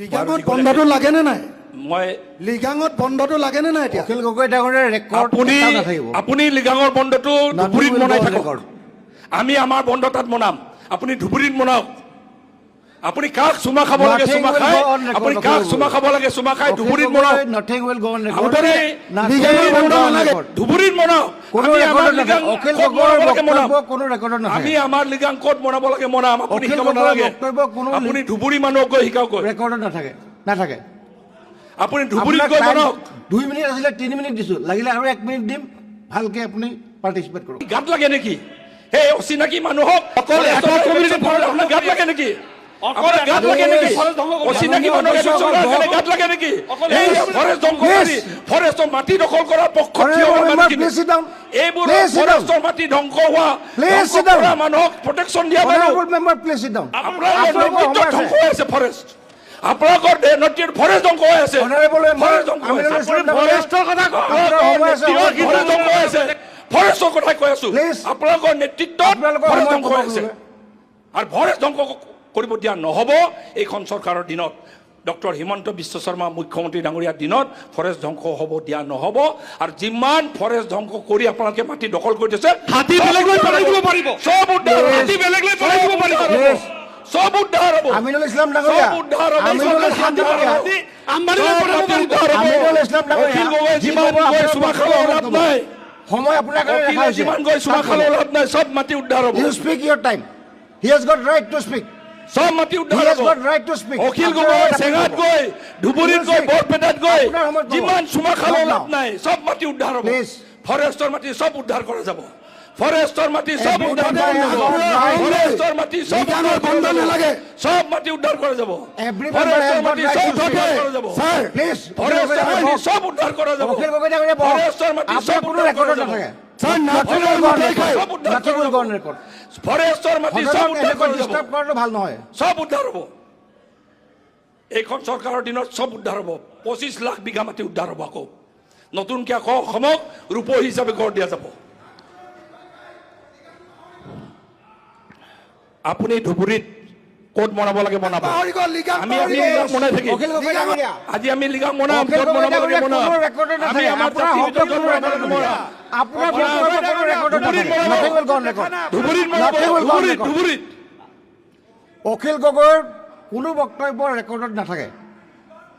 লিগাঙত বন্ধটো লাগে নে নাই? মই লিগাঙত বন্ধটো লাগে নে নাই? এতিয়া অখিল গগৈ ডাঙৰীয়াৰ ৰেকৰ্ড নাথাকিব। আপুনি লিগাঙৰ বন্ধটো ধুবুৰীত মনাই থাকক, আমি আমাৰ বন্ধ তাত মনাম। আপুনি ধুবুৰীত মনাওক। আপুনি কাক চুমা খাব লাগে চুমা খাই, আপুনি কাক চুমা খাব লাগে চুমা খাই ধুবুৰীত মনাওক। Nothing will go on record. আপুনি লিগাঙৰ বন্ধ নালাগে, ধুবুৰীত মনাওক। কোনো আমি আমাৰ ৰেকৰ্ড লিগাং নাথাকে। অখিল ক'ত গগৈৰ মনাব লাগে মনাম। বক্তব্য কোনো ৰেকৰ্ডত আমি নাথাকে। আমাৰ লিগাং ক'ত মনাব লাগে মনাম। আপুনি অখিল শিকাব গগৈৰ নালাগে। বক্তব্য কোনো আপুনি ধুবুৰী মানুহক গৈ শিকাওক গৈ। ৰেকৰ্ডত নাথাকে। আপুনি ধুবুৰীত গৈ বনাওক। 2 মিনিট আছিলে 3 মিনিট দিছো, লাগিলে আৰু 1 মিনিট দিম, ভালকে আপুনি পাৰ্টিচিপেট কৰক। গাত লাগে নেকি? সেই অচিনাকি মানুহক অকল এটা কমিউনিটি আপোনাৰ গাত লাগে নেকি? অকল গাত লাগে নেকি? অচিনাকি মানুহক গাত লাগে নেকি? এই ফৰেষ্ট ধ্বংস কৰি ফৰেষ্টৰ মাটি দখল কৰাৰ পক্ষত থিয় হোৱা মানুহখিনি, এইবোৰ ফৰেষ্টৰ মাটি ধ্বংস হোৱা মানুহক প্ৰটেকশ্যন দিয়া মানুহ আপোনালোকৰ নেতৃত্বত ধ্বংস হৈ আছে ফৰেষ্ট। আপোনালোকৰ নেতৃত্বত ফৰেষ্ট ধ্বংস হৈ আছে। ফৰেষ্টৰ কথা কৈ আছো। আপোনালোকৰ নেতৃত্বত ফৰেষ্ট ধ্বংস হৈ আছে আৰু ফৰেষ্ট ধ্বংস কৰিব দিয়া নহ'ব। এইখন চৰকাৰৰ দিনত ডক্টৰ হিমন্ত বিশ্ব শৰ্মা মুখ্যমন্ত্ৰী ডাঙৰীয়াৰ দিনত ফৰেষ্ট ধ্বংস হ'ব দিয়া নহ'ব। আৰু যিমান ফৰেষ্ট ধ্বংস কৰি আপোনালোকে মাটি দখল কৰি দিছে, হাতী বেলেগ লৈ পেলাই দিব পাৰিব, চব উদ্ধাৰ, হাতী বেলেগ লৈ পেলাই দিব পাৰিব, চব উদ্ধাৰ হ'ব। আমিনুল ইছলাম ডাঙৰীয়া, আমিনুল ইছলাম ডাঙৰীয়া, আমিনুল ইছলাম ডাঙৰীয়া, অখিল গগৈ যিমান গৈ চুমা খাব লাভ নাই, সময় আপোনাৰ কাৰণে ৰাখা হৈছে। যিমান গৈ চুমা খাব লাভ নাই, চব মাটি উদ্ধাৰ হ'ব। You speak your time. He has got right to speak. সব মাটি He উদ্ধাৰ has হ'ব। got right to speak. Akhil Gogoi চেঙাত গৈ ধুবুৰীত গৈ বৰপেটাত গৈ যিমান চুমা খাব লাভ নাই, চব মাটি উদ্ধাৰ হ'ব। Please. ফৰেষ্টৰ মাটি চব উদ্ধাৰ কৰা যাব। ফৰেষ্টৰ মাটি চব উদ্ধাৰ কৰা যাব। ফৰেষ্টৰ মাটি চব উদ্ধাৰ বন্ধ নালাগে, চব মাটি উদ্ধাৰ কৰা যাব। ফৰেষ্টৰ মাটি চব উদ্ধাৰ কৰা যাব। Sir, please. ফৰেষ্টৰ মাটি চব উদ্ধাৰ কৰা যাব। অখিল গগৈ ডাঙৰীয়া বহক। ফৰেষ্টৰ মাটি আপোনাৰ চব কোনো উদ্ধাৰ কৰা ৰেকৰ্ডত যাব। নাথাকে। Sir Nothing will go on record. চব উদ্ধাৰ Nothing কৰা will go on যাব। record. ফৰেষ্টৰ মাটি চব সদনক উদ্ধাৰ এনেকৈ কৰা যাব। ডিষ্টাৰ্ব কৰাটো ভাল নহয়। সব উদ্ধাৰ হ'ব। এইখন চৰকাৰৰ দিনত সব উদ্ধাৰ হ'ব। 25 লাখ বিঘা মাটি উদ্ধাৰ হ'ব। আকৌ নতুনকৈ আকৌ অসমক ৰূপহী হিচাপে গঢ় দিয়া যাব। আপুনি ধুবুৰীত ক'ত মনাব লাগে মনাব। আমি লিগাং মনাই থাকিম। অখিল গগৈ ডাঙৰীয়া, আজি আমি লিগাং মনাম, অখিল ক'ত গগৈ মনাব লাগে ডাঙৰীয়া মনাম। কোনো ৰেকৰ্ডত আমি নাথাকে। আমাৰ আপোনাৰ জাতিৰ শব্দ ভিতৰত কোনো ৰেকৰ্ডত মনাম। নাথাকে। আপোনাৰ বক্তব্য কোনো ৰেকৰ্ডত নাথাকে। Nothing will go on record. ধুবুৰীত মনাব, Nothing will go on ধুবুৰীত record. ধুবুৰীত অখিল গগৈৰ কোনো বক্তব্য ৰেকৰ্ডত নাথাকে।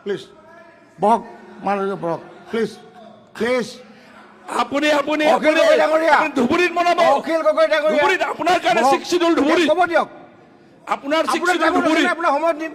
প্লিজ বহক, মানুহজন বহক, প্লিজ প্লিজ। আপুনি আপুনি অখিল গগৈ ডাঙৰীয়া, আপুনি ধুবুৰীত মনাব। অখিল গগৈ ডাঙৰীয়া, ধুবুৰীত আপোনাৰ কাৰণে বহক। 6 শিডিউল ধুবুৰীত, হ'ব দিয়ক, আপোনাৰ 6 আপোনাৰ শিডিউল ধুবুৰীত। আপোনাৰ সময়ত দিম।